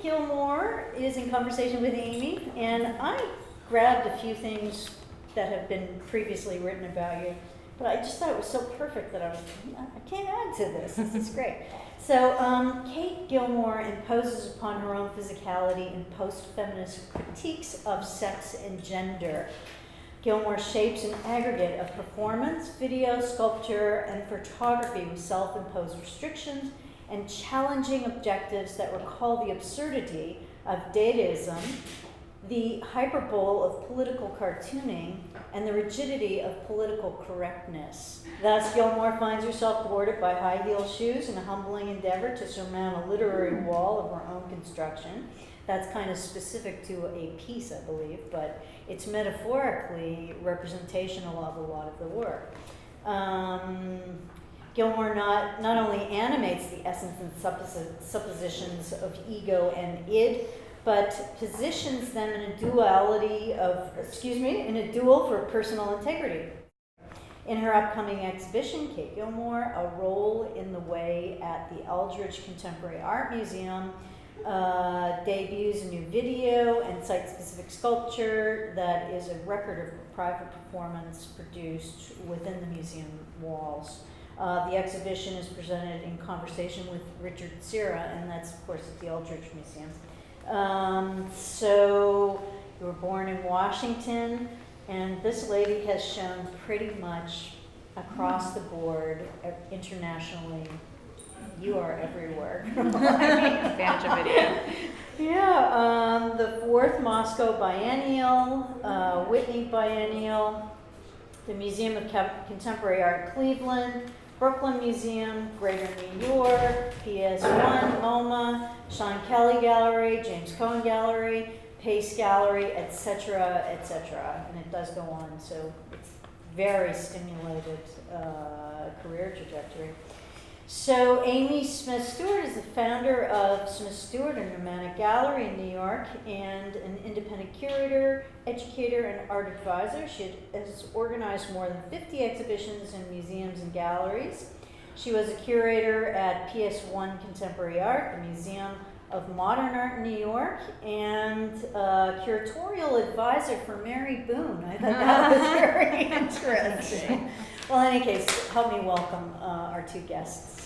Kate Gilmore is in conversation with Amy, and I grabbed a few things that have been previously written about you, but I just thought it was so perfect that I can't add to this. This is great. So Kate Gilmore imposes upon her own physicality in post-feminist critiques of sex and gender. Gilmore shapes an aggregate of performance, video, sculpture, and photography with self-imposed restrictions and challenging objectives that recall the absurdity of dadaism, the hyperbole of political cartooning, and the rigidity of political correctness. Thus, Gilmore finds herself thwarted by high-heel shoes in a humbling endeavor to surmount a literary wall of her own construction. That's kind of specific to a piece, I believe, but it's metaphorically representational of a lot of the work. Gilmore not only animates the essence and suppositions of ego and id, but positions them in a duel for personal integrity. In her upcoming exhibition, Kate Gilmore, A Role in the Way at the Aldrich Contemporary Art Museum, debuts a new video and site-specific sculpture that is a record of private performance produced within the museum walls. The exhibition is presented in conversation with Richard Serra, and that's, of course, at the Aldrich Museum. So you were born in Washington, and this lady has shown pretty much across the board, internationally. You are everywhere. Advantage of video. Yeah, the 4th Moscow Biennial, Whitney Biennial, the Museum of Contemporary Art Cleveland, Brooklyn Museum, Greater New York, PS1, MoMA, Sean Kelly Gallery, James Cohen Gallery, Pace Gallery, etc., etc. And it does go on, so it's very stimulated career trajectory. So Amy Smith-Stewart is the founder of Smith-Stewart, a nomadic gallery in New York, and an independent curator, educator, and art advisor. She has organized more than 50 exhibitions in museums and galleries. She was a curator at PS1 Contemporary Art, the Museum of Modern Art in New York, and a curatorial advisor for Mary Boone. I thought that was very interesting. Well, in any case, help me welcome our two guests.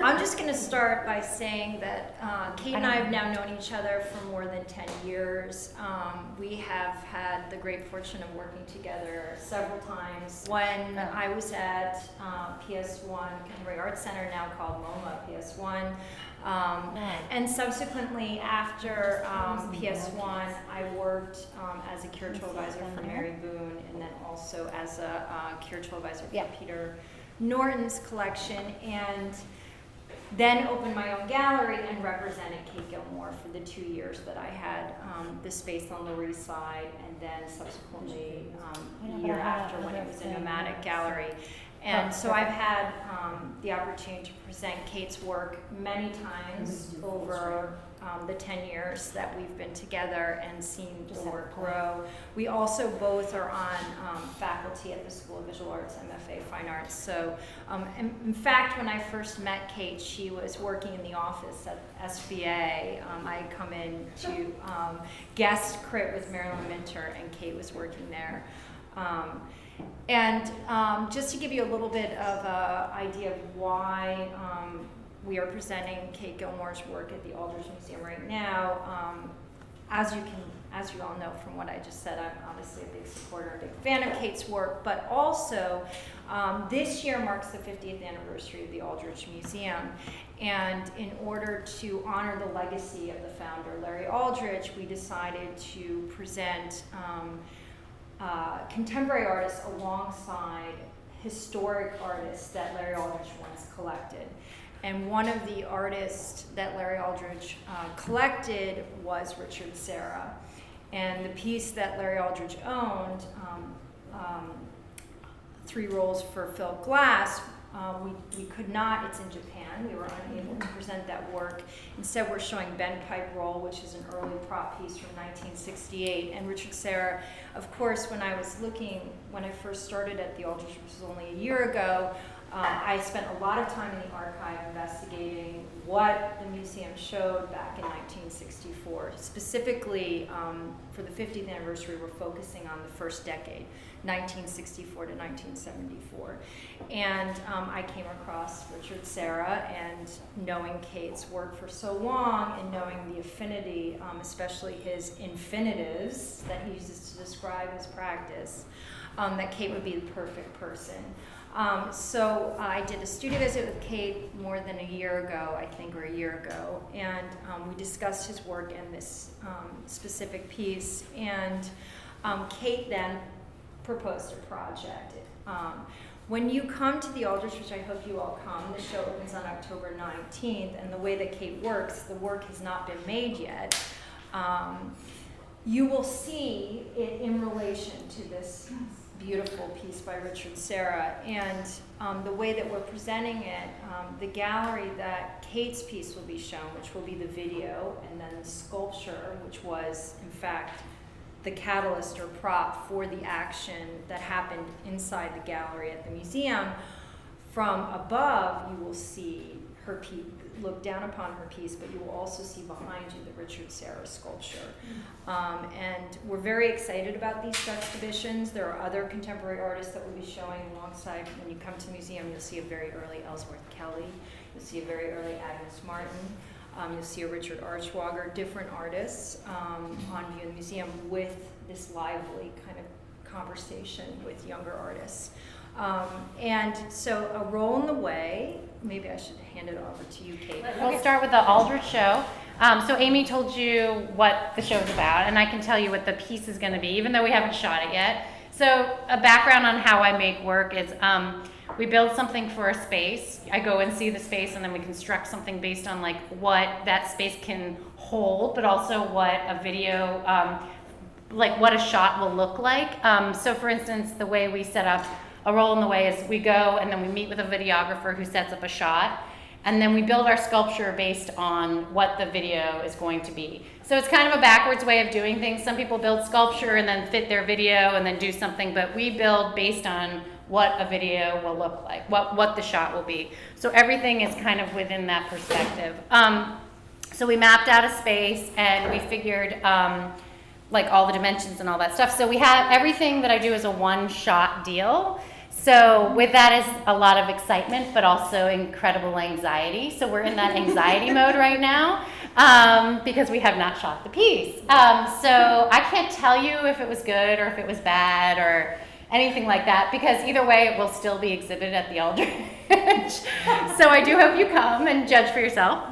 I'm just going to start by saying that Kate and I have now known each other for more than 10 years. We have had the great fortune of working together several times. When I was at PS1 Contemporary Art Center, now called MoMA PS1, and subsequently after PS1, I worked as a curatorial advisor for Mary Boone, and then also as a curatorial advisor for Peter Norton's collection, and then opened my own gallery and represented Kate Gilmore for the 2 years that I had the space on the Lower East Side, and then subsequently a year after when it was a nomadic gallery. And so I've had the opportunity to present Kate's work many times over the 10 years that we've been together and seen the work grow. We also both are on faculty at the School of Visual Arts, MFA Fine Arts. So in fact, when I first met Kate, she was working in the office at SVA. I had come in to guest crit with Marilyn Minter, and Kate was working there. And just to give you a little bit of an idea of why we are presenting Kate Gilmore's work at the Aldrich Museum right now, as you all know from what I just said, I'm obviously a big supporter, a big fan of Kate's work, but also this year marks the 50th anniversary of the Aldrich Museum. And in order to honor the legacy of the founder, Larry Aldrich, we decided to present contemporary artists alongside historic artists that Larry Aldrich once collected. And one of the artists that Larry Aldrich collected was Richard Serra. And the piece that Larry Aldrich owned, 3 Rolls for Filled Glass, we could not, it's in Japan, we were unable to present that work. Instead, we're showing Ben Pipe Roll, which is an early prop piece from 1968. And Richard Serra, of course, when I first started at the Aldrich, which was only a year ago, I spent a lot of time in the archive investigating what the museum showed back in 1964. Specifically, for the 50th anniversary, we're focusing on the first decade, 1964 to 1974. And I came across Richard Serra, and knowing Kate's work for so long and knowing the affinity, especially his infinitives that he uses to describe his practice, that Kate would be the perfect person. So I did a studio visit with Kate more than a year ago, I think, or a year ago, and we discussed his work in this specific piece, and Kate then proposed a project. When you come to the Aldrich, which I hope you all come, the show opens on October 19th, and the way that Kate works, the work has not been made yet. You will see it in relation to this beautiful piece by Richard Serra, and the way that we're presenting it, the gallery that Kate's piece will be shown, which will be the video, and then the sculpture, which was in fact the catalyst or prop for the action that happened inside the gallery at the museum. From above, you will see her piece, look down upon her piece, but you will also see behind you the Richard Serra sculpture. And we're very excited about these exhibitions. There are other contemporary artists that will be showing alongside. When you come to the museum, you'll see a very early Ellsworth Kelly. You'll see a very early Agnes Martin. You'll see a Richard Archwager, different artists on view in the museum with this lively kind of conversation with younger artists. And so a roll in the way, maybe I should hand it over to you, Kate. We'll start with the Aldrich show. So Amy told you what the show's about, and I can tell you what the piece is going to be, even though we haven't shot it yet. So a background on how I make work is we build something for a space. I go and see the space, and then we construct something based on like what that space can hold, but also what a video, like what a shot will look like. So for instance, the way we set up a roll in the way is we go and then we meet with a videographer who sets up a shot, and then we build our sculpture based on what the video is going to be. So it's kind of a backwards way of doing things. Some people build sculpture and then fit their video and then do something, but we build based on what a video will look like, what the shot will be. So everything is kind of within that perspective. So we mapped out a space and we figured like all the dimensions and all that stuff. So we have everything that I do is a one-shot deal. So with that is a lot of excitement, but also incredible anxiety. So we're in that anxiety mode right now because we have not shot the piece. So I can't tell you if it was good or if it was bad or anything like that, because either way it will still be exhibited at the Aldrich. So I do hope you come and judge for yourself.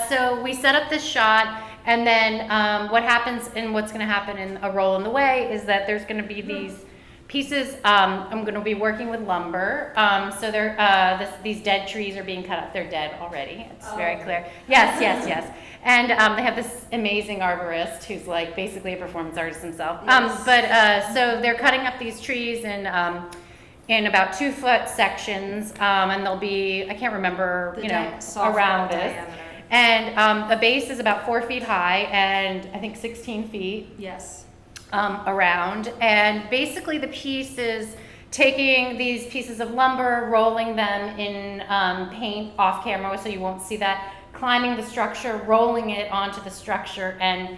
So we set up this shot, and then what happens and what's going to happen in a roll in the way is that there's going to be these pieces. I'm going to be working with lumber. So these dead trees are being cut up. They're dead already. It's very clear. Yes. And they have this amazing arborist who's like basically a performance artist himself. Yes. So they're cutting up these trees in about 2-foot sections, and they'll be, I can't remember, around this. Diameter. And the base is about 4 feet high and I think 16 feet. Yes. Around. And basically the piece is taking these pieces of lumber, rolling them in paint off camera so you won't see that, climbing the structure, rolling it onto the structure, and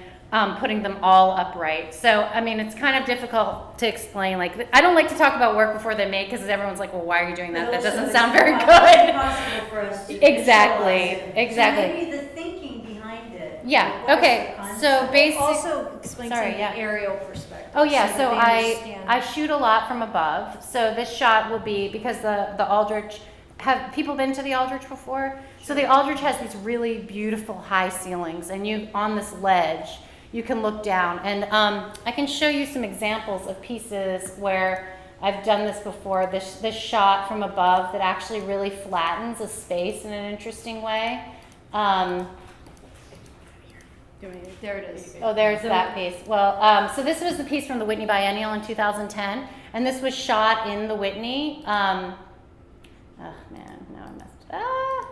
putting them all upright. So, I mean, it's kind of difficult to explain. Like, I don't like to talk about work before they make, because everyone's like, well, why are you doing that? That doesn't sound very good. Impossible for us to Exactly. visualize it. So maybe the thinking behind it. Yeah, Like, what okay. is the concept? So basically, Also explain Sorry, some yeah. aerial perspective. oh yeah, so that they understand. I shoot a lot from above. So this shot will be, because the Aldrich, have people been to the Aldrich before? So the Aldrich has these really beautiful high ceilings, and you, on this ledge, you can look down. And I can show you some examples of pieces where I've done this before. This shot from above that actually really flattens a space in an interesting way. There it is. Oh, there's that piece. Well, so this was the piece from the Whitney Biennial in 2010, and this was shot in the Whitney. Oh man, now I messed it up.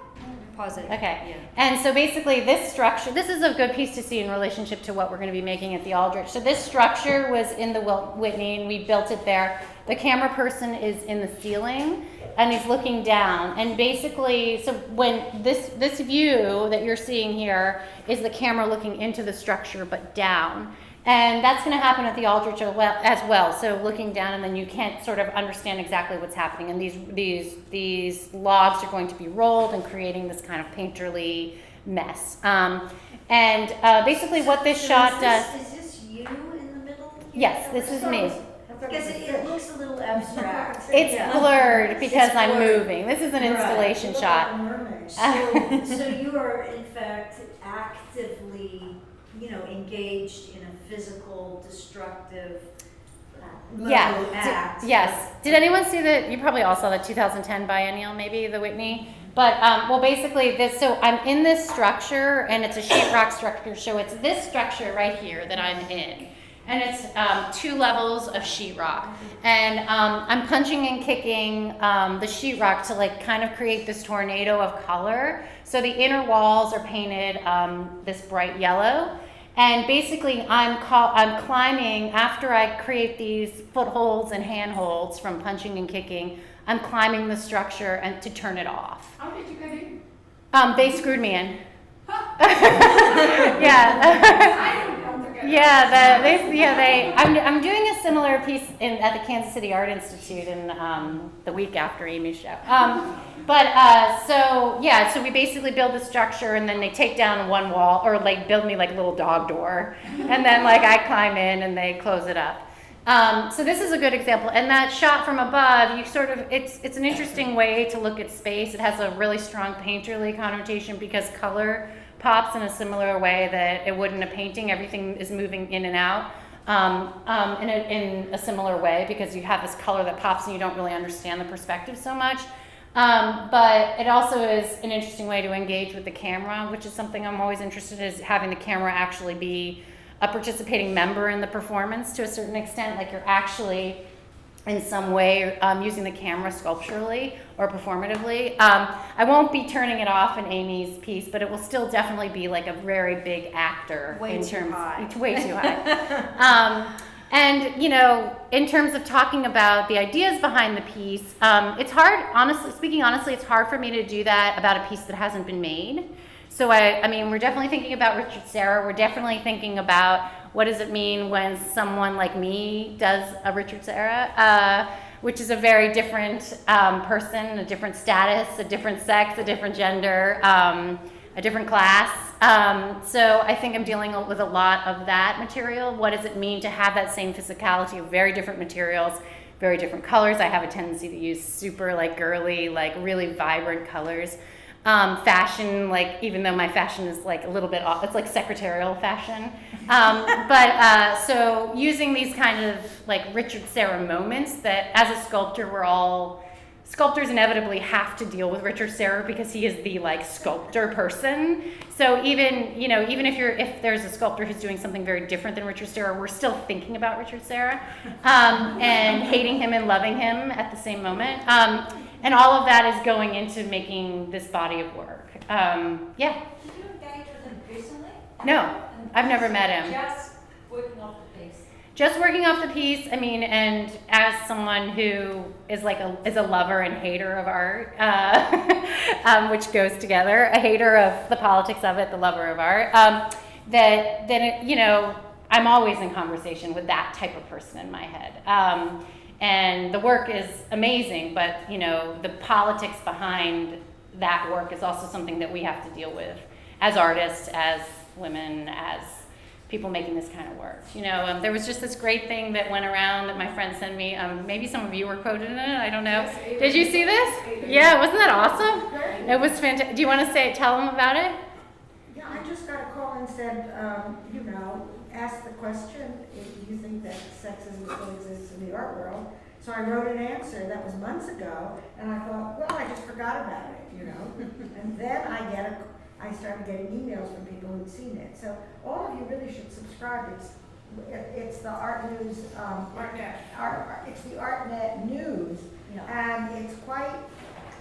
Pause it. Okay. Yeah. And so basically this structure, this is a good piece to see in relationship to what we're going to be making at the Aldrich. So this structure was in the Whitney and we built it there. The camera person is in the ceiling and he's looking down. And basically, so when this view that you're seeing here is the camera looking into the structure but down. And that's going to happen at the Aldrich as well. So looking down, and then you can't sort of understand exactly what's happening. And these logs are going to be rolled and creating this kind of painterly mess. Basically, what this shot does. Is this you in the middle? Yes, this is me. Because it looks a little abstract. It's blurred because It's I'm blurred. moving. This is an Right. installation Look shot. like a mermaid. So you are in fact actively, engaged in a physical, destructive Yeah. act. Yes. Did anyone see you probably all saw the 2010 biennial, maybe, the Whitney? But, basically so I'm in this structure and it's a sheetrock structure. So it's this structure right here that I'm in. And it's 2 levels of sheetrock. And I'm punching and kicking the sheetrock to like kind of create this tornado of color. So the inner walls are painted this bright yellow. And basically I'm climbing, after I create these footholds and handholds from punching and kicking, I'm climbing the structure and to turn it off. How did you get in? They screwed me in. Yeah. I don't know. I'm doing a similar piece at the Kansas City Art Institute in the week after Amy's show. So we basically build the structure and then they take down one wall or like build me like a little dog door, and then like I climb in and they close it up. So this is a good example, and that shot from above, it's an interesting way to look at space. It has a really strong painterly connotation because color pops in a similar way that it would in a painting. Everything is moving in and out in a similar way because you have this color that pops and you don't really understand the perspective so much. But it also is an interesting way to engage with the camera, which is something I'm always interested in, is having the camera actually be a participating member in the performance to a certain extent, like you're actually in some way using the camera sculpturally or performatively. I won't be turning it off in Amy's piece, but it will still definitely be like a very big actor. Way too high. It's way too high. And, in terms of talking about the ideas behind the piece, it's hard, honestly, it's hard for me to do that about a piece that hasn't been made. So we're definitely thinking about Richard Serra. We're definitely thinking about what does it mean when someone like me does a Richard Serra, which is a very different person, a different status, a different sex, a different gender, a different class. So I think I'm dealing with a lot of that material. What does it mean to have that same physicality of very different materials, very different colors? I have a tendency to use super like girly, like really vibrant colors. Fashion, like even though my fashion is like a little bit off, it's like secretarial fashion. So using these kind of like Richard Serra moments that as a sculptor sculptors inevitably have to deal with Richard Serra because he is the like sculptor person. So even if there's a sculptor who's doing something very different than Richard Serra, we're still thinking about Richard Serra and hating him and loving him at the same moment. And all of that is going into making this body of work. Yeah. Did you engage with him recently? No, I've never met him. Just working off the piece. Just working off the piece, and as someone who is is a lover and hater of art, which goes together, a hater of the politics of it, the lover of art, I'm always in conversation with that type of person in my head. And the work is amazing, but the politics behind that work is also something that we have to deal with as artists, as women, as people making this kind of work. There was just this great thing that went around that my friend sent me. Maybe some of you were quoted in it. I don't know. Yes, Did you see this? Yeah, wasn't that awesome? It was fantastic. Do you want to tell them about it? Yeah, I just got a call and said, ask the question, if you think that sexism still exists in the art world. So I wrote an answer that was months ago, and I thought, well, I just forgot about it, And then I started getting emails from people who'd seen it. So all of you really should subscribe. It's the Art News, Artnet. it's the Artnet News, Yeah. and it's quite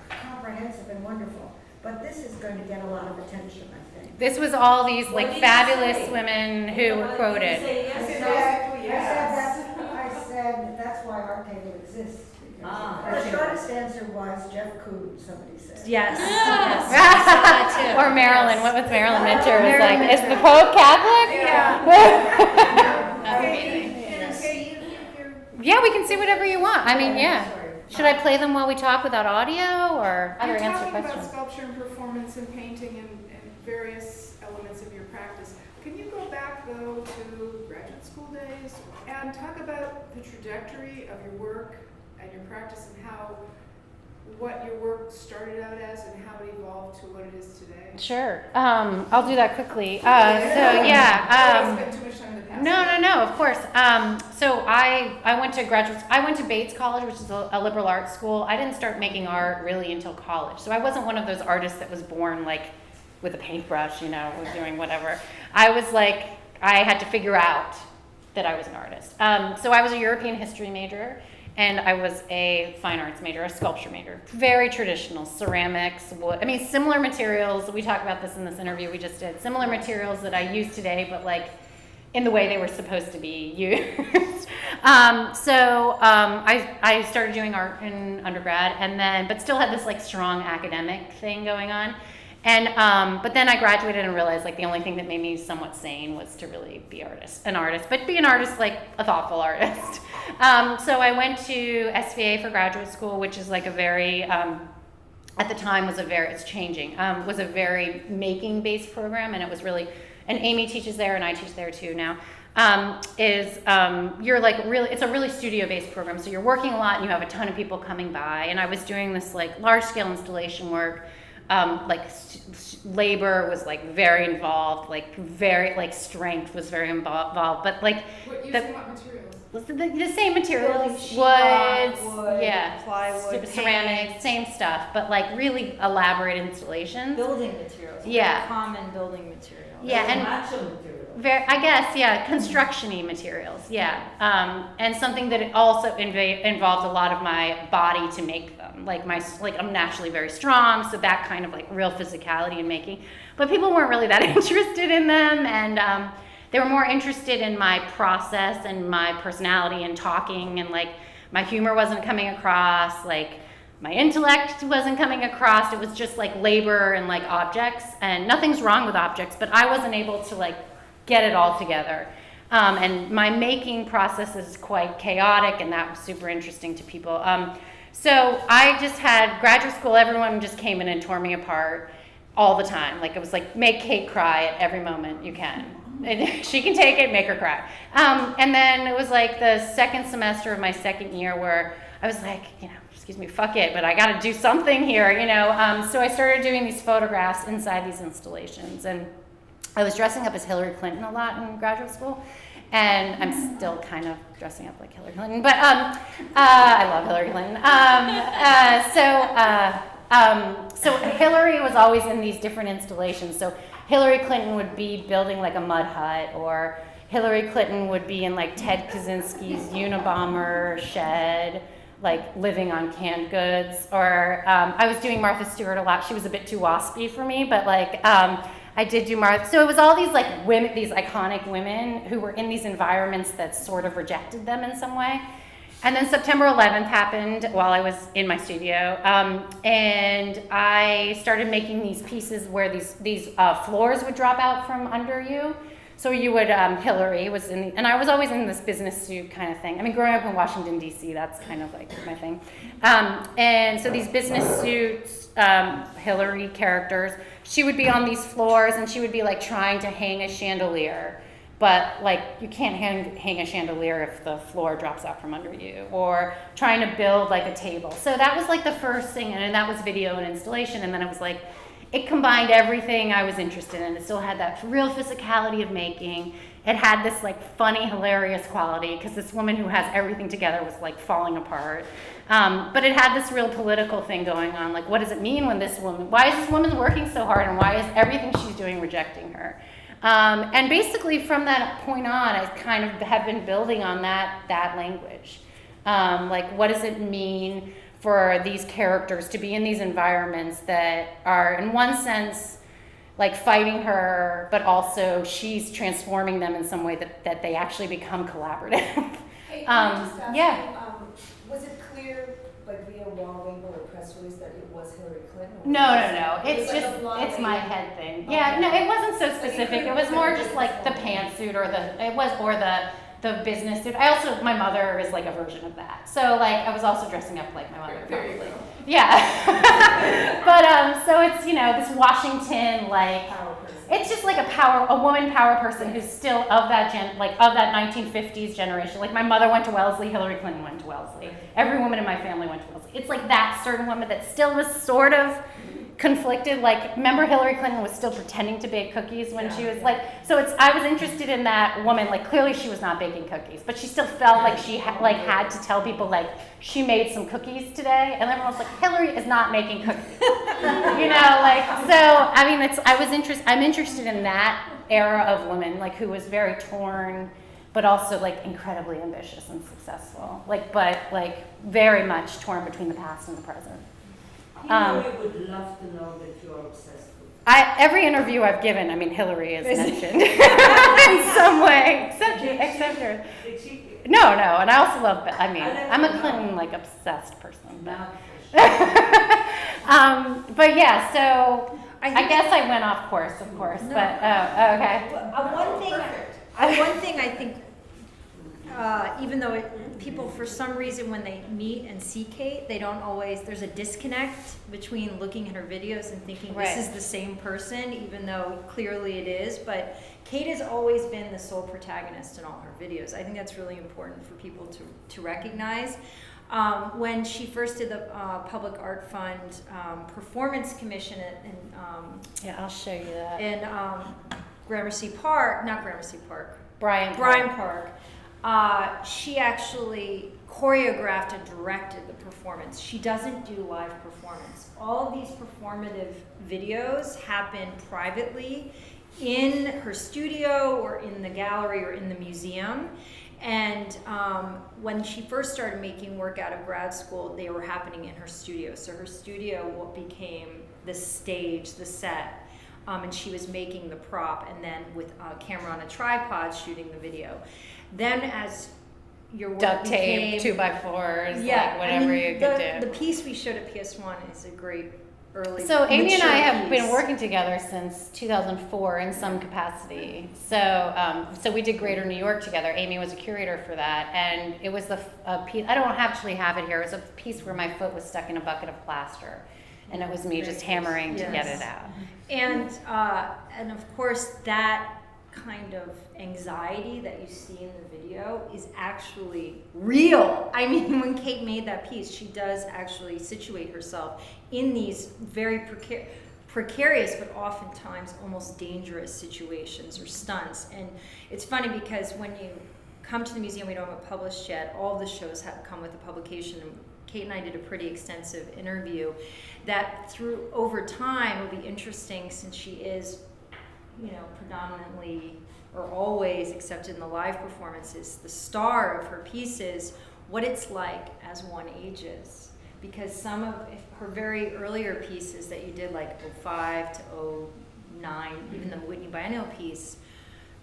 comprehensive and wonderful. but this is going to get a lot of attention, I think. This was all these What like did you fabulous say? women who were quoted. Say I yes. said that's why ArtTable exists. Ah. The shortest answer was Jeff Koons, somebody said. Yes, yes, I saw that too. Or Marilyn, what was Marilyn Minter? Was Marilyn like, is Minter. the Pope Catholic? Yeah, we can see whatever you want. I mean, yeah. Should I play them while we talk without audio, or You're other answer talking about questions? sculpture and performance and painting and various elements of your practice. Can you go back though to graduate school days and talk about the trajectory of your work and your practice and how, what your work started out as and how it evolved to what it is today? Sure. I'll do that quickly. Yeah. Spend too much time in the past. No, of course. So I went to I went to Bates College, which is a liberal arts school. I didn't start making art really until college. So I wasn't one of those artists that was born like with a paintbrush, you know, was doing whatever. I was like, I had to figure out that I was an artist. So I was a European history major, and I was a fine arts major, a sculpture major. Very traditional, ceramics, wood. I mean, similar materials. We talked about this in this interview we just did. Similar materials that I use today, but like in the way they were supposed to be used. I started doing art in undergrad, and then, but still had this like strong academic thing going on. And but then I graduated and realized like the only thing that made me somewhat sane was to really be an artist, but be an artist like a thoughtful artist. So I went to SVA for graduate school, which is like a very at the time it's changing, was a very making based program, and it was really, and Amy teaches there and I teach there too now. You're like really, it's a really studio based program, so you're working a lot and you have a ton of people coming by, and I was doing this like large scale installation work. Labor was like very involved, like very like strength was very involved, but like What materials? the same materials, Sheetrock, wood, yeah, plywood, ceramics, same stuff, but like really elaborate installations. Building materials. Yeah. Very common building materials. Yeah, and Macho material. I guess, yeah, construction-y materials, yeah. And something that also involved a lot of my body to make them. Like I'm naturally very strong, so that kind of like real physicality in making. But people weren't really that interested in them, and they were more interested in my process and my personality and talking, and like my humor wasn't coming across, like my intellect wasn't coming across. It was just like labor and like objects, and nothing's wrong with objects, but I wasn't able to like get it all together. And my making process is quite chaotic, and that was super interesting to people. So I just had graduate school, everyone just came in and tore me apart all the time. Like it was like, make Kate cry at every moment you can. And she can take it, make her cry. And then it was like the second semester of my second year where I was like, you know, excuse me, fuck it, but I gotta do something here, you know. So I started doing these photographs inside these installations, and I was dressing up as Hillary Clinton a lot in graduate school, and I'm still kind of dressing up like Hillary Clinton, but I love Hillary Clinton. So Hillary was always in these different installations. So Hillary Clinton would be building like a mud hut, or Hillary Clinton would be in like Ted Kaczynski's Unabomber shed, like living on canned goods. Or I was doing Martha Stewart a lot. She was a bit too waspy for me, but like I did do Martha. So it was all these like women, these iconic women who were in these environments that sort of rejected them in some way. And then September 11th happened while I was in my studio, and I started making these pieces where these floors would drop out from under you. So you would, Hillary was in, and I was always in this business suit kind of thing. I mean, growing up in Washington, D.C., that's kind of like my thing. And so these business suits, Hillary characters, she would be on these floors, and she would be like trying to hang a chandelier. But like you can't hang a chandelier if the floor drops out from under you, or trying to build like a table. So that was like the first thing, and that was video and installation. And then it was like, it combined everything I was interested in. It still had that real physicality of making. It had this like funny, hilarious quality, because this woman who has everything together was like falling apart. But it had this real political thing going on. Like, what does it mean when why is this woman working so hard, and why is everything she's doing rejecting her? And basically from that point on, I kind of have been building on that language. Like, what does it mean for these characters to be in these environments that are, in one sense, like fighting her, but also she's transforming them in some way that they actually become collaborative. Hey, can I just ask Yeah. you, was it clear, like via wall label or press release, that it was Hillary Clinton? Or No. it It's was like just, a blonde it's my lady? head thing. Okay. Yeah, no, it wasn't so So you specific. couldn't It was more put it just in like the form. pantsuit or the business suit. I also, my mother is like a version of that. So like, I was also dressing up like my mother, There you probably. go. Yeah. But, so it's, this Washington, like, Power person. it's just like a woman power person who's still of that of that 1950s generation. Like my mother went to Wellesley, Hillary Clinton went to Wellesley. Every woman in my family went to Wellesley. It's like that certain woman that still was sort of conflicted. Like, remember Hillary Clinton was still pretending to bake cookies when she was like, so I was interested in that woman. Like clearly she was not baking cookies, but she still felt like she had to tell people like she made some cookies today, and everyone was like, Hillary is not making cookies. So I mean, I'm interested in that era of women, like who was very torn, but also like incredibly ambitious and successful, but very much torn between the past and the present. Hillary would love to know that you're obsessed with Every interview I've given, I mean, Hillary is mentioned in some way, except her. Did she? No, and I also love, I'm a Clinton, obsessed person. Now, But yeah, so I think guess I went off course, of course, No. but, okay. One thing I think, even though people for some reason when they meet and see Kate, they don't always, there's a disconnect between looking at her videos and thinking Right. this is the same person, even though clearly it is. But Kate has always been the sole protagonist in all her videos. I think that's really important for people to recognize. When she first did the Public Art Fund Performance Commission Yeah, I'll show you that. in Gramercy Park, not Gramercy Park, Bryan Park, she actually choreographed and directed the performance. She doesn't do live performance. All of these performative videos happen privately in her studio or in the gallery or in the museum. And when she first started making work out of grad school, they were happening in her studio. So her studio became the stage, the set. And she was making the prop and then with a camera on a tripod shooting the video. Then as your work Duct became, tape, 2x4s, yeah, whatever you could do. The piece we showed at PS1 is a great early. So Amy and I mature have piece. been working together since 2004 in some capacity. So we did Greater New York together. Amy was a curator for that, and it was a piece. I don't actually have it here. It was a piece where my foot was stuck in a bucket of plaster, and it was me just hammering to get Yes. it out. And of course that kind of anxiety that you see in the video is actually real. I mean, when Kate made that piece, she does actually situate herself in these very precarious but oftentimes almost dangerous situations or stunts. And it's funny because when you come to the museum, we don't have it published yet, all the shows have come with a publication. And Kate and I did a pretty extensive interview that through over time will be interesting since she is predominantly or always, except in the live performances, the star of her pieces, what it's like as one ages. Because some of her very earlier pieces that you did, like 05 to 09, even the Whitney Biennial piece,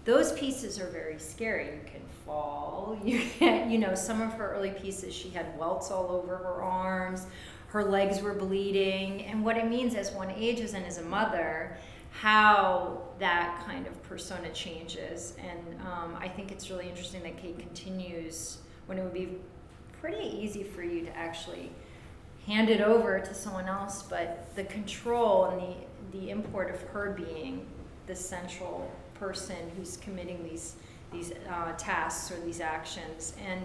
those pieces are very scary. You can fall, some of her early pieces, she had welts all over her arms, her legs were bleeding, and what it means as one ages and as a mother, how that kind of persona changes. And I think it's really interesting that Kate continues when it would be pretty easy for you to actually hand it over to someone else, but the control and the import of her being the central person who's committing these tasks or these actions. And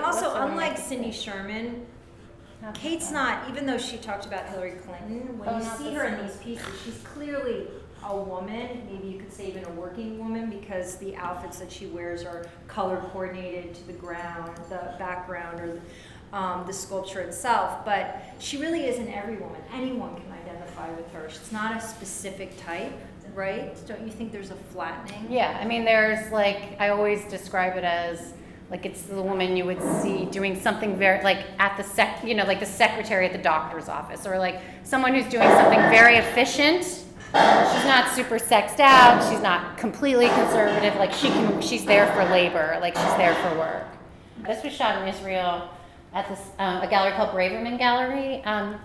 also, unlike Cindy Sherman, Kate's not, even though she talked about Hillary Clinton, when you see her in these pieces, she's clearly a woman, maybe you could say even a working woman, because the outfits that she wears are color coordinated to the ground, the background, or the sculpture itself. But she really isn't every woman. Anyone can identify with her. She's not a specific type, right? Don't you think there's a flattening? Yeah, I mean, there's I always describe it as Like it's the woman you would see doing something very, like at the like the secretary at the doctor's office, or like someone who's doing something very efficient. She's not super sexed out. She's not completely conservative. Like she's there for labor. Like she's there for work. This was shot in Israel at this a gallery called Braverman Gallery, and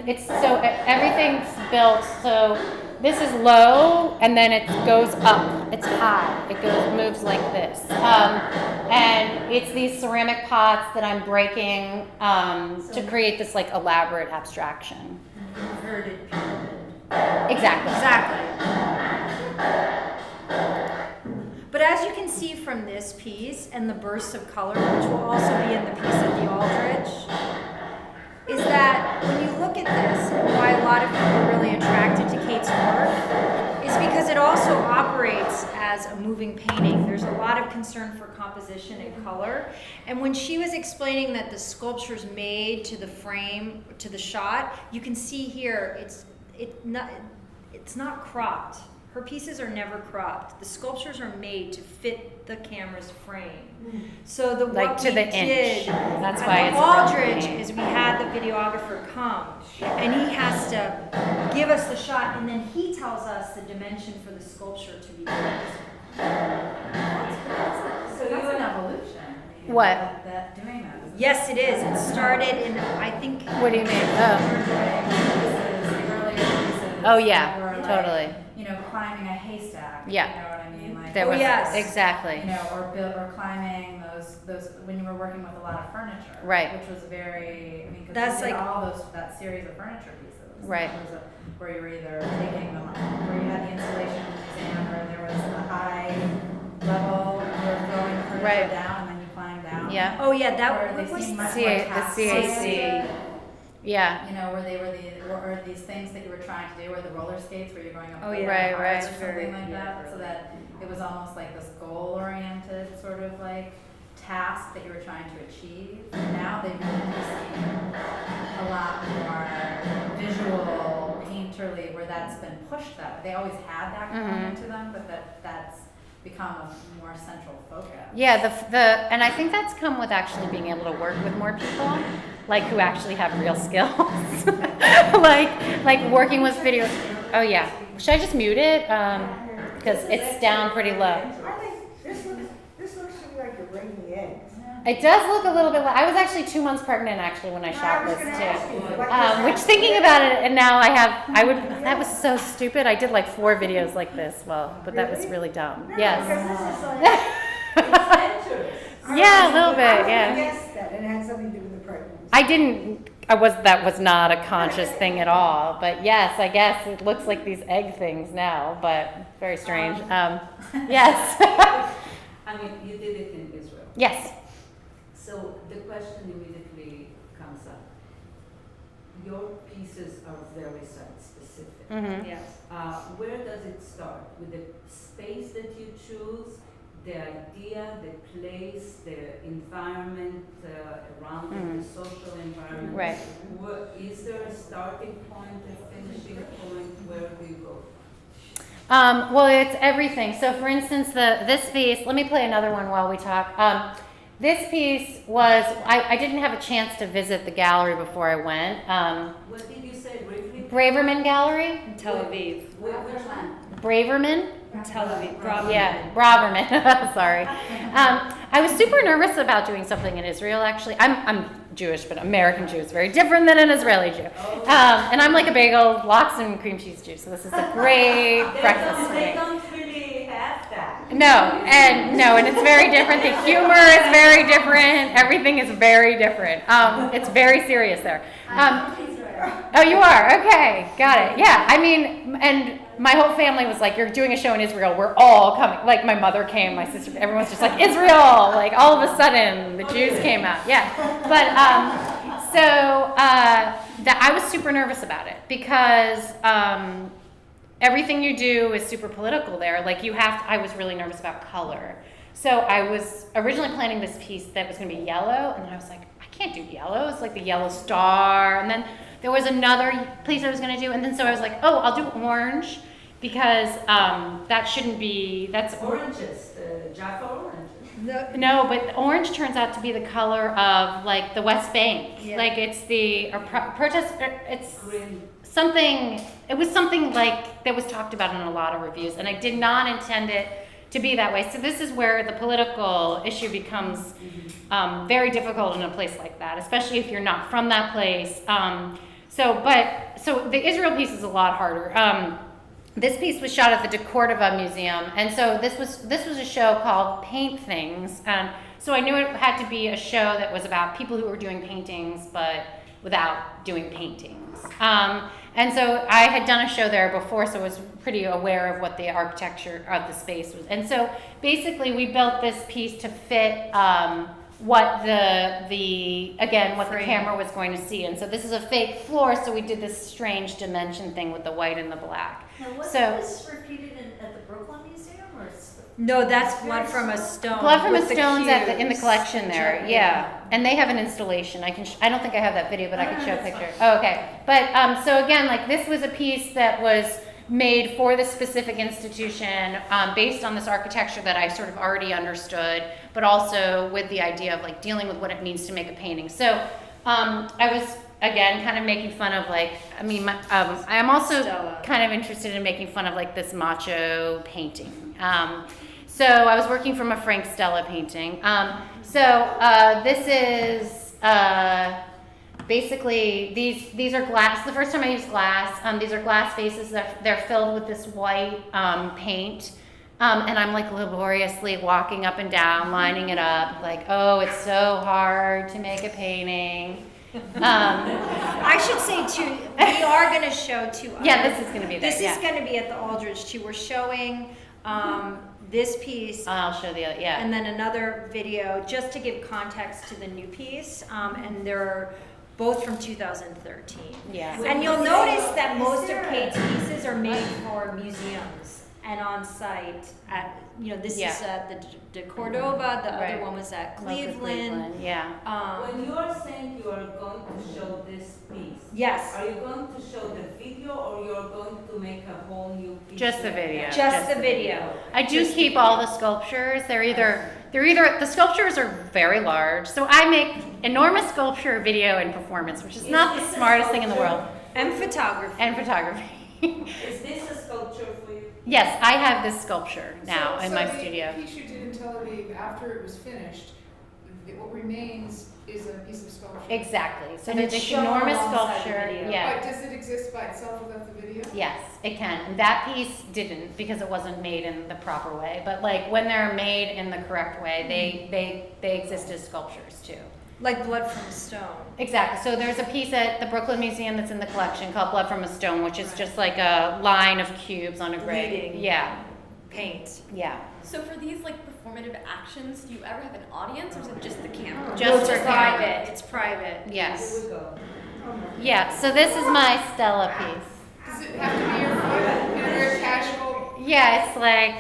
it's so everything's built so. This is low, and then it goes up. It's high. It moves like this. And it's these ceramic pots that I'm breaking to create this like elaborate abstraction. Inverted pyramid. Exactly. But as you can see from this piece and the bursts of color, which will also be in the piece at the Aldrich, is that when you look at this, and why a lot of people are really attracted to Kate's work, is because it also operates as a moving painting. There's a lot of concern for composition and color. And when she was explaining that the sculpture's made to the frame, to the shot, you can see here, it's not cropped. Her pieces are never cropped. The sculptures are made to fit the camera's frame. So Like to the inch. That's why at it's the a real Aldrich painting. is we had the videographer come, and he has to give us the shot, and then he tells us the dimension for the sculpture to be built. So that's an evolution. What? That doing that. Yes, it is. It started in, I think. What do you mean? Oh yeah, totally. You know, climbing a haystack. Yeah. You know what I mean? Like, There was yes. exactly. you know, or climbing those when you were working with a lot of furniture. Right. Which was very, I mean, because That's you did like- all that series of furniture pieces. Right. There was where you were either taking them, where you had the installation museum, or there was a high level, you were throwing the furniture Right. down, and then you climbed down. Yeah. Oh yeah, Where that they was seemed much C- more the tactile. CAC. Yeah. You know, where they were or these things that you were trying to do, or the roller skates where you're going up Oh, the yeah. Right, bars right. or It's something very- like yeah, that, so that it was almost like this goal-oriented sort of like task that you were trying to achieve. Now they really do seem a lot more visual, painterly, where that's been pushed that way. They always had that component to them, but that's become a more central focus. Yeah, and I think that's come with actually being able to work with more people, like who actually have real skills, like working with video. Oh yeah, should I just mute it? Because it's down pretty low. I think this looks to me like you're breaking the eggs. It does look a little bit. I was actually 2 months pregnant actually when I shot this too. Which thinking about it, and now that was so stupid. I did like 4 videos like this. But that was really dumb. Yes. Because this is like, it's Yeah, a little bit. I would Yeah. guess that it had something to do with the pregnancy. That was not a conscious thing at all. But yes, I guess it looks like these egg things now, but very strange. Yes. I mean, you did it in Israel. Yes. So the question immediately comes up. Your pieces are very site-specific. Mm-hmm. Yes. Where does it start? With the space that you choose, the idea, the place, the environment around it, the social environment? Right. Is there a starting point, a finishing point? Where do you go? Well, it's everything. So, for instance, this piece. Let me play another one while we talk. This piece was. I didn't have a chance to visit the gallery before I went. What did you say briefly? Braverman Gallery. In Tel Aviv. Which one? Braverman. In Tel Aviv. Bravo. Yeah, Braverman. Sorry. I was super nervous about doing something in Israel. Actually, I'm Jewish, but American Jew is very different than an Israeli Jew. And I'm like a bagel, lox and cream cheese Jew. So this is a great breakfast for They me. don't really have that. And it's very different. The humor is very different. Everything is very different. It's very serious there. Oh, you are? Okay, got it. Yeah, I mean, and my whole family was like, you're doing a show in Israel, we're all coming. Like, my mother came, my sister, everyone's just like, Israel! Like, all of a sudden, the Jews came out. Yeah. But, I was super nervous about it because everything you do is super political there. Like, I was really nervous about color. So I was originally planning this piece that was going to be yellow, and then I was like, I can't do yellow. It's like the yellow star. And then there was another piece I was going to do, and then so I was like, oh, I'll do orange because that shouldn't be. That's Oranges, Jaffa oranges. No, but orange turns out to be the color of like the West Bank. Yeah. Like it's the protest. It's Green. something. It was something like that was talked about in a lot of reviews, and I did not intend it to be that way. So this is where the political issue becomes very difficult in a place like that, especially if you're not from that place. So the Israel piece is a lot harder. This piece was shot at the De Cordova Museum, and so this was a show called Paint Things, and so I knew it had to be a show that was about people who were doing paintings, but without doing paintings. And so I had done a show there before, so I was pretty aware of what the architecture of the space was. And so basically, we built this piece to fit what the Frame. camera was going to see. And so this is a fake floor, so we did this strange dimension thing with the white and the black. Now, was So- this repeated at the Brooklyn Museum or? No, that's blood from a stone. Blood from a with the Stone's in the cubes. collection there, yeah. And they have an installation. I don't think I have that video, but I can show a picture. Oh, okay. But so again, like this was a piece that was made for this specific institution, based on this architecture that I sort of already understood, but also with the idea of like dealing with what it means to make a painting. So I was again kind of making fun of like, I am also Stella. kind of interested in making fun of like this macho painting. So I was working from a Frank Stella painting. This is basically these are glass. The first time I used glass. These are glass vases. They're filled with this white paint. And I'm like laboriously walking up and down, lining it up, like, oh, it's so hard to make a painting. I should say too, we are going to show two. Yeah, this is going to be there. This yeah. is going to be at the Aldridge too. We're showing this piece. I'll show the other. Yeah. And then another video just to give context to the new piece, and they're both from 2013. Yeah. And you'll notice that most of Kate's pieces are made for museums and on site at, this Yeah. is at the De Cordova, the Right. other one was at Love the Cleveland. Yeah. When you are saying you are going to show this piece, Yes, are you going to show the video or you're going to make a whole new piece? Just the like video. that? just the video. I do keep all the sculptures. They're either the sculptures are very large, so I make enormous sculpture, video, and performance, which is not the this a smartest thing in the sculpture? world, And photography. and photography. Is this a sculpture for you? Yes, I have this sculpture now in my So studio. the piece you did in Tel Aviv, after it was finished, what remains is a piece of sculpture. Exactly. So And there's it's this shown enormous alongside the sculpture. video. Yeah. But does it exist by itself without the video? Yes, it can. And that piece didn't because it wasn't made in the proper way. But like when they're made in the correct way, they exist as sculptures too. Like blood from stone. Exactly. So there's a piece at the Brooklyn Museum that's in the collection called Blood from a Stone, which is just like a line of cubes on a grid. Bleeding. Yeah. Paint. Yeah. So for these like performative actions, do you ever have an audience or is it just the camera? Just it's for private. It's private. Yes. Here we go. Yeah. So this is my Stella piece. Does it have to be your foot in a very casual? Yeah, it's like,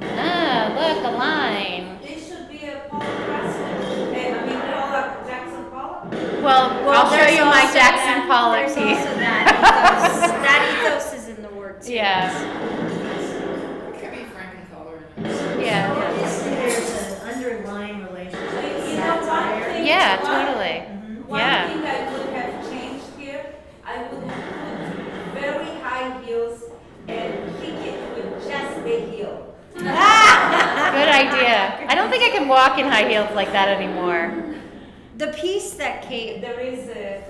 look, a line. This should be a Paul Preston. Paul Jackson Pollock. Well, I'll show there's you my also Jackson Pollock There's piece. also that ethos. That ethos is in the word too. Yeah. It could be Frankencolor. Yeah. There's an underlying relationship. You know one thing? Yeah, one- totally. One Yeah. thing I would have changed here, I would have put very high heels and kick it with just the heel. Good idea. I don't think I can walk in high heels like that anymore. The piece that Kate. There is a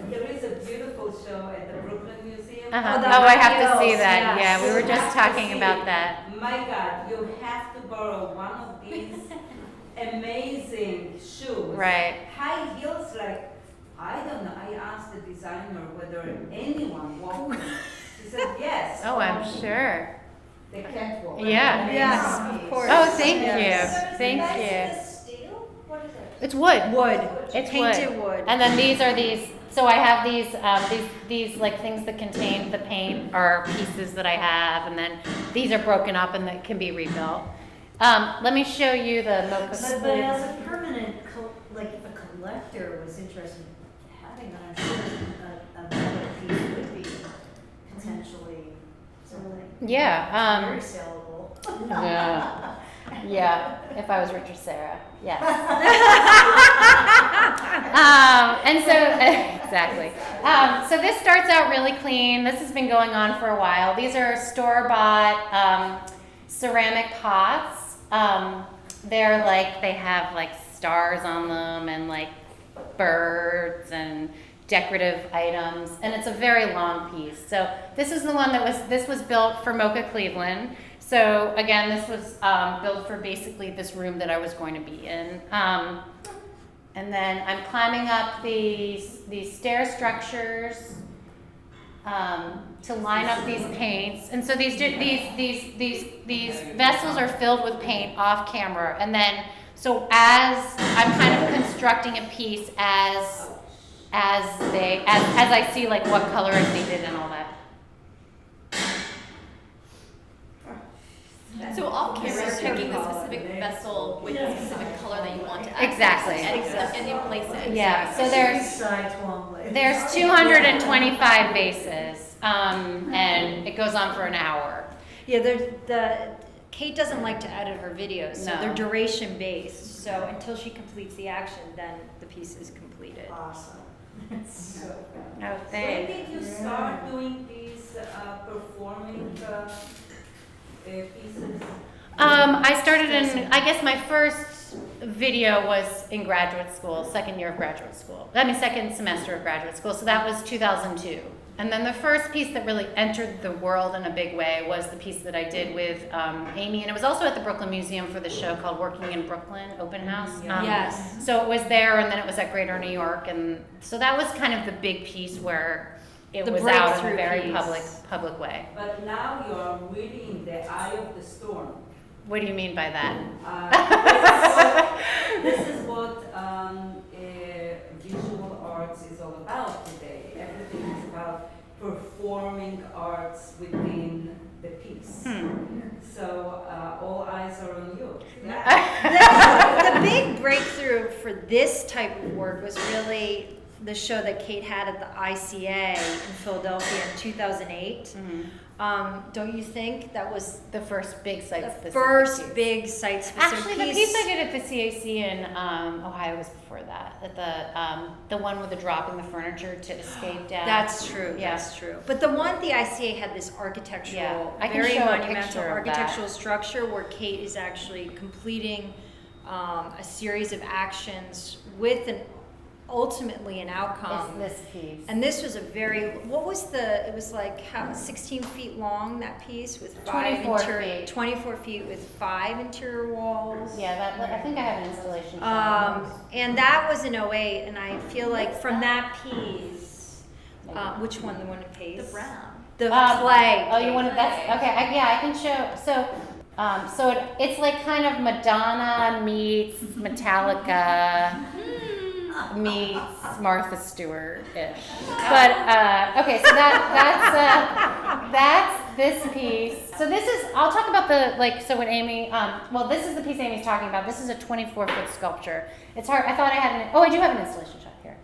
beautiful show at the Brooklyn Museum. Uh-huh. Oh, the Oh, I have high to see heels, that. yes. Yeah, we were You just have to talking see about it. that. My God, you have to borrow one of these amazing shoes. Right. High heels, like, I don't know, I asked the designer whether anyone walked them. She said yes. Oh, I'm sure. The catwalk. Yeah. Yes, of course. Oh, thank Yes. you. Thank you. Is this steel? What is it? It's wood. Wood. It's Painted wood. And then these are these. So I have these like things that contain the paint are pieces that I have, and then these are broken up and that can be rebuilt. Let me show you the mocha But sleeve. as a permanent, like if a collector was interested in having that, I'm sure a metal piece would be potentially something. Yeah. Very sellable. Yeah. Yeah. If I was Richard Serra. Yes. And so, exactly. So this starts out really clean. This has been going on for a while. These are store-bought ceramic pots. They're like, they have like stars on them and like birds and decorative items, and it's a very long piece. So this is the one this was built for Mocha Cleveland. So again, this was built for basically this room that I was going to be in. And then I'm climbing up these stair structures to line up these paints. And so these vessels are filled with paint off camera. And then so as I'm kind of constructing a piece as I see like what color is needed and all that. So off camera, you're picking the specific vessel with the specific color that you want to access. Exactly. And in place it. Yeah, so there's 225 vases, and it goes on for an hour. Yeah, Kate doesn't like to edit her videos, so No. they're duration based. So until she completes the action, then the piece is completed. Awesome. So No, When thanks. did you start doing these performing pieces? I started I guess my first video was in graduate school, second semester of graduate school, so that was 2002. And then the first piece that really entered the world in a big way was the piece that I did with Amy, and it was also at the Brooklyn Museum for the show called Working in Brooklyn, open house. Yes. So it was there, and then it was at Greater New York, and so that was kind of the big piece where it The was out in a breakthrough very piece. public way. But now you are really in the eye of the storm. What do you mean by that? This is what visual arts is all about today. Everything is about performing arts within the piece. So all eyes are on you. The big breakthrough for this type of work was really the show that Kate had at the ICA in Philadelphia in 2008. Don't you think that was The first big site the specific first piece. big site-specific Actually, the piece I did at the CAC in Ohio was before that. At the one with the dropping the furniture to escape death. That's true. Yeah. That's true. But the one at the ICA had this architectural, Yeah, I can very show a monumental picture of architectural structure where Kate is actually completing a series of actions with ultimately an outcome. It's this piece. And this was it was like 16 feet long, that piece with 24 feet. 24 feet with 5 interior walls. Yeah, I think I have an installation shot. And that was in 08, and I feel like from that piece, which one, the one in Pace? The brown. The clay. Oh, you want to? That's okay. I can show. So, it's like kind of Madonna meets Metallica meets Martha Stewart-ish. But okay, so that's this piece. So this is. I'll talk about so when Amy. This is the piece Amy's talking about. This is a 24-foot sculpture. It's hard. I thought I had I do have an installation shot here.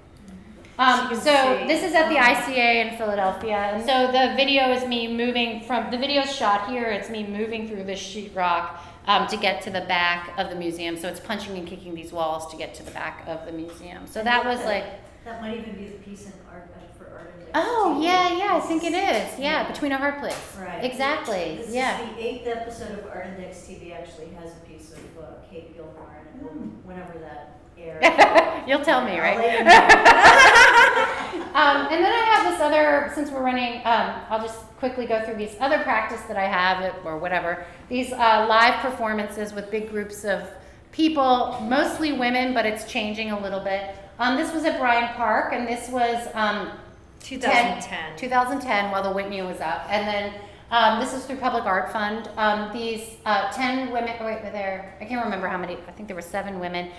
So this is at the ICA in Philadelphia, and so the video is me moving from the video's shot here. It's me moving through this sheetrock to get to the back of the museum. So it's punching and kicking these walls to get to the back of the museum. So that was like. That might even be the piece in art for Artnet. Oh yeah, I think it is. Yeah, between our heart plates. Right. Exactly. This Yeah. is the 8th episode of Artnet TV actually has a piece of Kate Gilmore in it, whenever that airs. You'll tell me, right? I'll let you know. And then I have this other, since we're running, I'll just quickly go through these other practice that I have, or whatever. These live performances with big groups of people, mostly women, but it's changing a little bit. This was at Bryant Park, and this was 2010, while the Whitney was up. And then this is through Public Art Fund. These 10 women, I can't remember how many, I think there were 7 women.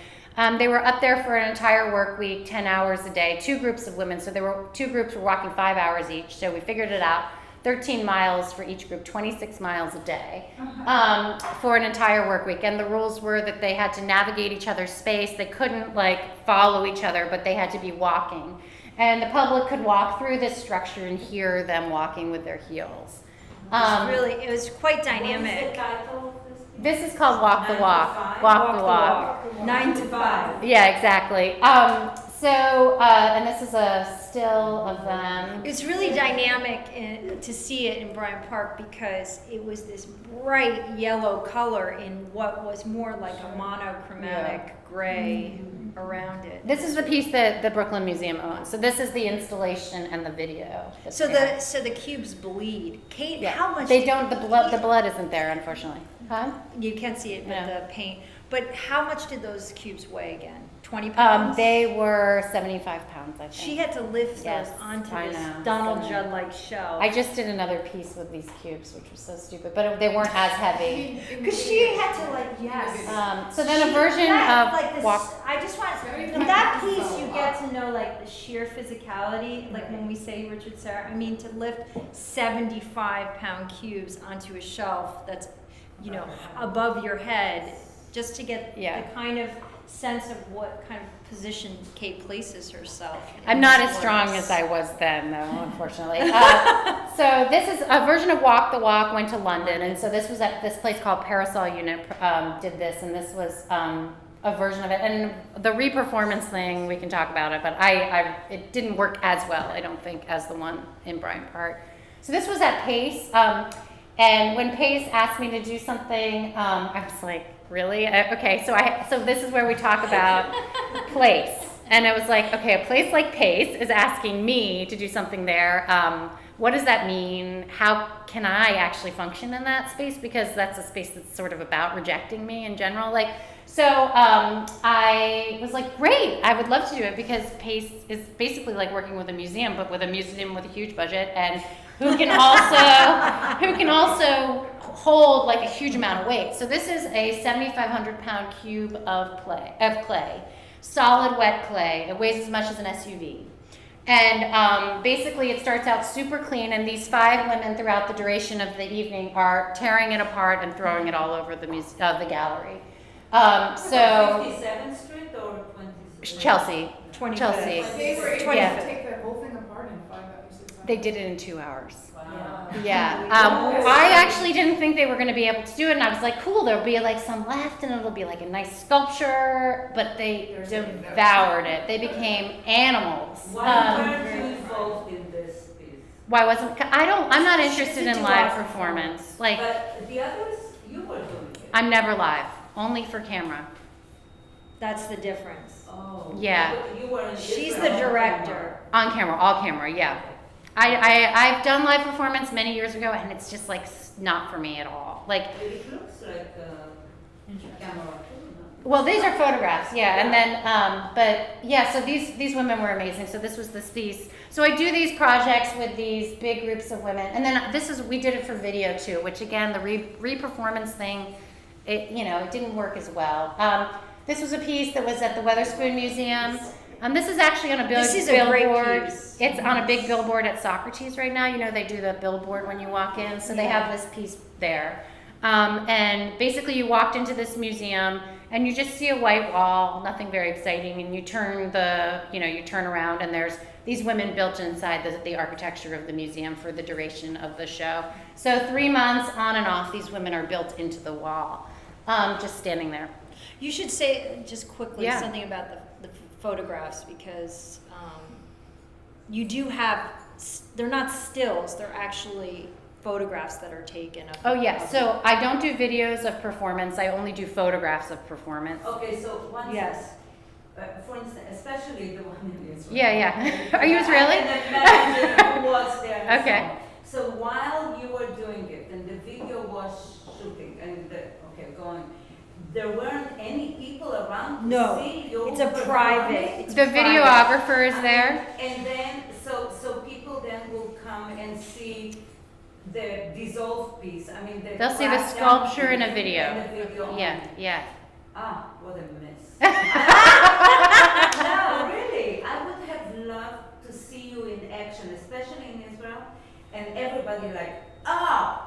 They were up there for an entire work week, 10 hours a day, 2 groups of women. So there were 2 groups were walking 5 hours each. So we figured it out, 13 miles for each group, 26 miles a day for an entire work week. And the rules were that they had to navigate each other's space. They couldn't follow each other, but they had to be walking. And the public could walk through this structure and hear them walking with their heels. It was quite dynamic. What is the title of this piece? This is called Walk the 9 to Walk. 5? Walk the Walk. 9 to 5. Yeah, exactly. And this is a still of them. It's really dynamic to see it in Bryant Park because it was this bright yellow color in what was more like a monochromatic gray around it. This is the piece that the Brooklyn Museum owns. So this is the installation and the video. that's So there. the cubes bleed. Kate, Yeah. how much? They did don't. The blood isn't there, unfortunately. Huh? You can't see it with No. the paint. But how much did those cubes weigh again? 20 pounds? They were 75 pounds, I think. She had to lift Yes, those onto I this know. Donald So- Judd-like shelf. I just did another piece with these cubes, which was so stupid, but they weren't as heavy. Because she had to yes. So then a version Yeah, of like this, Walk. I just want, Very in that nice. piece, you get to know like the sheer physicality, like when we say Richard Serra, I mean, to lift 75-pound cubes onto a shelf that's, above your head, just to get Yeah. the kind of sense of what kind of position Kate places herself in. I'm not this as strong works. as I was then, though, unfortunately. So this is a version of Walk the Walk, went to London, and so this was at this place called Parasol Unit, did this, and this was a version of it. And the re-performance thing, we can talk about it, but it didn't work as well, I don't think, as the one in Bryant Park. So this was at Pace, and when Pace asked me to do something, I was like, really? Okay, so this is where we talk about place. And I was like, okay, a place like Pace is asking me to do something there. What does that mean? How can I actually function in that space? Because that's a space that's sort of about rejecting me in general. So I was like, great, I would love to do it because Pace is basically like working with a museum, but with a museum with a huge budget and who can also hold like a huge amount of weight. So this is a 7,500-pound cube of clay, solid wet clay. It weighs as much as an SUV. And basically it starts out super clean, and these 5 women throughout the duration of the evening are tearing it apart and throwing it all over the gallery. So 57th Street or 20th? Chelsea. 25th. Chelsea. They were able Yeah. to take that whole thing apart in 5 hours. They did it in 2 hours. Wow. Yeah. I actually didn't think they were going to be able to do it, and I was like, cool, there'll be like some left, and it'll be like a nice sculpture, but they devoured it. They became animals. Why weren't you involved in this piece? Why wasn't, I'm not interested She's in a live live performance. Like, But the others, you were doing it. I'm never live, only for camera. That's the difference. Oh. Yeah. You were in She's the Israel. director. On camera, all camera, yeah. I've done live performance many years ago, and it's just like not for me at all. Like, It looks like a camera too, no? well, these are photographs, yeah, and then, but yeah, so these women were amazing. So this was this piece. So I do these projects with these big groups of women, and then we did it for video too, which again, the re-performance thing, it didn't work as well. This was a piece that was at the Weatherspoon Museum. This is actually on a This is a great billboard. piece. It's on a big billboard at Socrates right now. They do the billboard when you walk in, so they have this piece there. And basically you walked into this museum and you just see a white wall, nothing very exciting, and you turn around and there's these women built inside the architecture of the museum for the duration of the show. So 3 months on and off, these women are built into the wall, just standing there. You should say just quickly Yeah. something about the photographs because you do have, they're not stills, they're actually photographs that are taken of. Oh yeah, so I don't do videos of performance, I only do photographs of performance. Okay, so one Yes. for instance, especially the one in Israel. Yeah. Are you Israeli? And the manager who was there. and Okay. So on. So while you were doing it and the video was shooting and going, there weren't any people around to No, see you. it's a performing? private. It's The private. videographer is there. And then, so people then will come and see the dissolved piece. I mean, the They'll see the cracked sculpture down in a piece video. and the video Yeah, only. yeah. Ah, what a mess. No, really. I would have loved to see you in action, especially in Israel, and everybody like,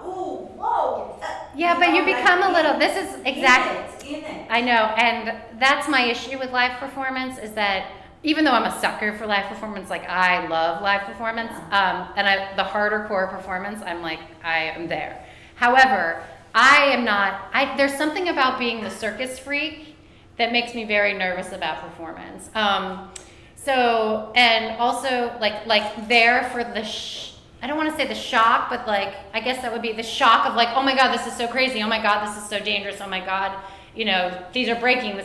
ooh, whoa. Yeah, but you like become a little, this is exactly, in it. I know, and that's my issue with live performance is that even though I'm a sucker for live performance, like I love live performance, and the harder core performance, I'm like, I am there. However, there's something about being the circus freak that makes me very nervous about performance. So, and also like there for the, I don't want to say the shock, but like, I guess that would be the shock of like, oh my God, this is so crazy. Oh my God, this is so dangerous. Oh my God, you know, these are breaking.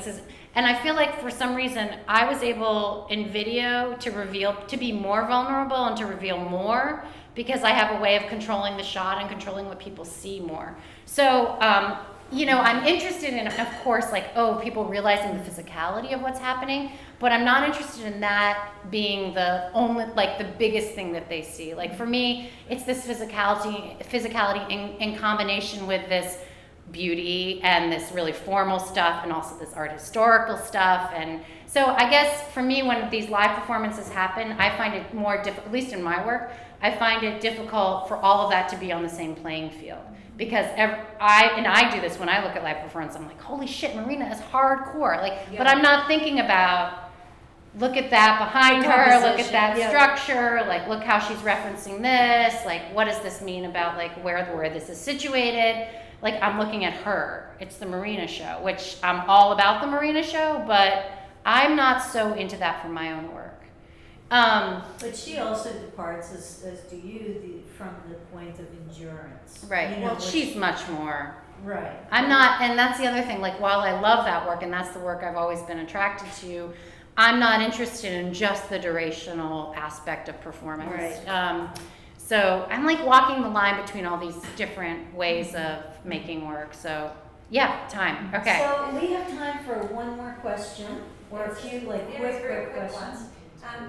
And I feel like for some reason I was able in video to be more vulnerable and to reveal more because I have a way of controlling the shot and controlling what people see more. So, you know, I'm interested in, of course, like, people realizing the physicality of what's happening, but I'm not interested in that being the only, like, the biggest thing that they see. Like, for me, it's this physicality in combination with this beauty and this really formal stuff and also this art historical stuff. And so I guess for me, when these live performances happen, I find it more difficult, at least in my work, I find it difficult for all of that to be on the same playing field. Because I do this when I look at live performance, I'm like, holy shit, Marina is hardcore. Like, Yeah. but I'm not thinking about, look at that behind her, look at that structure, like, look how she's referencing this, like, what does this mean about, like, where this is situated? Like, I'm looking at her. It's the Marina show, which I'm all about the Marina show, but I'm not so into that for my own work. But she also departs, as do you, from the point of endurance. Right. You know, Well, which- she's much more. Right. I'm not, and that's the other thing, like, while I love that work, and that's the work I've always been attracted to, I'm not interested in just the durational aspect of performance. Right. So I'm like walking the line between all these different ways of making work. So yeah, time. Okay. So we have time for one more question, or a few like quick questions.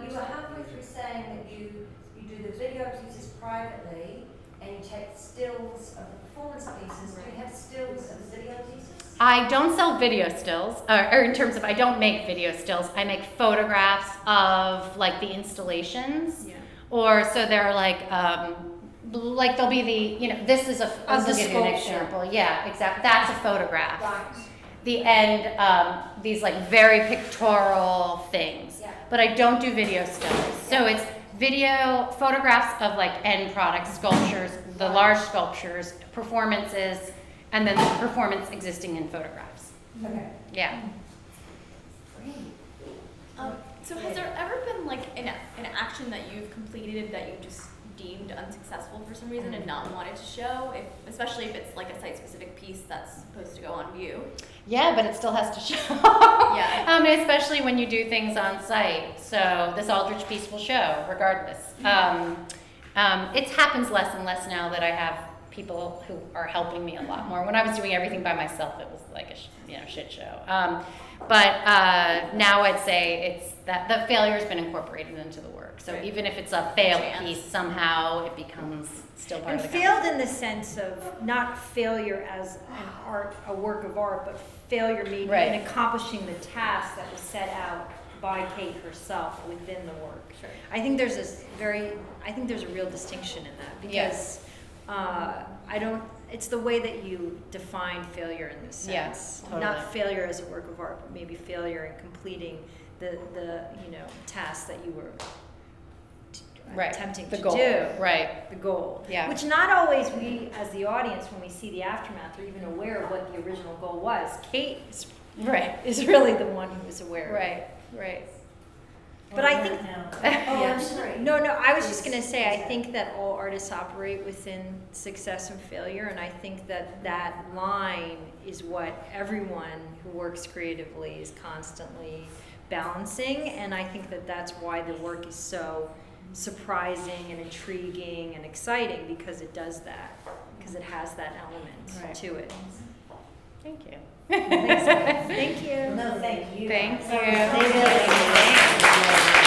You were halfway through saying that you do the video pieces privately and you take stills of the performance pieces. Do you have stills of the video pieces? I don't sell video stills, or in terms of, I don't make video stills. I make photographs of like the installations. Yeah. Or so they're like there'll be the, you know, this is a, I'll Of the give you an sculpture. example. Yeah, exactly. That's a photograph. Right. The end, these like very pictorial things. Yeah. But I don't do video stills. So it's video photographs of like end product sculptures, the large sculptures, performances, and then the performance existing in photographs. Okay. Yeah. So has there ever been like an action that you've completed that you just deemed unsuccessful for some reason and not wanted to show, especially if it's like a site-specific piece that's supposed to go on view? Yeah, but it still has to show. Yeah. Especially when you do things on site. So this Aldrich piece will show, regardless. It happens less and less now that I have people who are helping me a lot more. When I was doing everything by myself, it was like a shit show. But now I'd say it's that the failure has been incorporated into the work. So Right. even if it's a failed Chance. piece, somehow it becomes still part And of the failed in the sense of not failure as a work of art, but failure maybe Right. in accomplishing the task that was set out by Kate herself within the work. Sure. I think there's a real distinction in that because it's the way that you define failure in this sense. Yes, totally. Not failure as a work of art, but maybe failure in completing the task that you were Right. attempting The to goal. do. Right. The goal. Yeah. Which not always we, as the audience, when we see the aftermath, are even aware of what the original goal was. Kate Right. is really the one who is aware. Right. Right. But I think. Oh, Yeah. I'm sorry. No, I was just gonna say, I think that all artists operate within success and failure, and I think that line is what everyone who works creatively is constantly balancing, and I think that that's why the work is so surprising and intriguing and exciting, because it does that, because it has that element Right. to it. Thank you. Thank you. No, thank you. Thank you. They really-